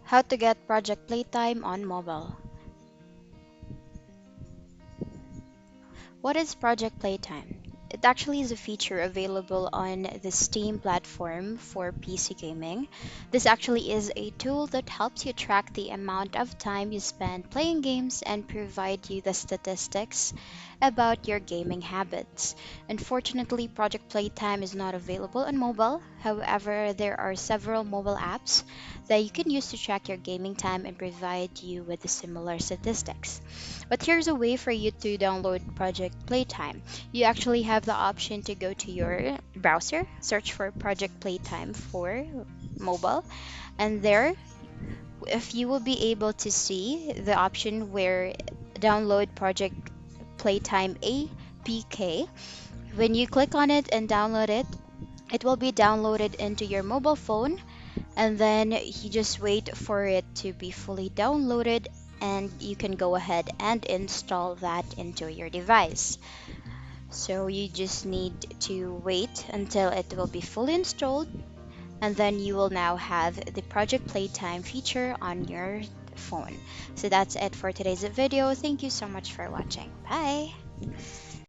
How to get Project Playtime on mobile. What is Project Playtime? It actually is a feature available on the Steam platform for PC gaming. This actually is a tool that helps you track the amount of time you spend playing games and provide you the statistics about your gaming habits. Unfortunately, Project Playtime is not available on mobile. However, there are several mobile apps that you can use to track your gaming time and provide you with the similar statistics. But here's a way for you to download Project Playtime. You actually have the option to go to your browser, search for Project Playtime for mobile, and there, if you will be able to see the option where download Project Playtime APK. When you click on it and download it, it will be downloaded into your mobile phone, and then you just wait for it to be fully downloaded and you can go ahead and install that into your device. So you just need to wait until it will be fully installed, and then you will now have the Project Playtime feature on your phone. So that's it for today's video. Thank you so much for watching. Bye!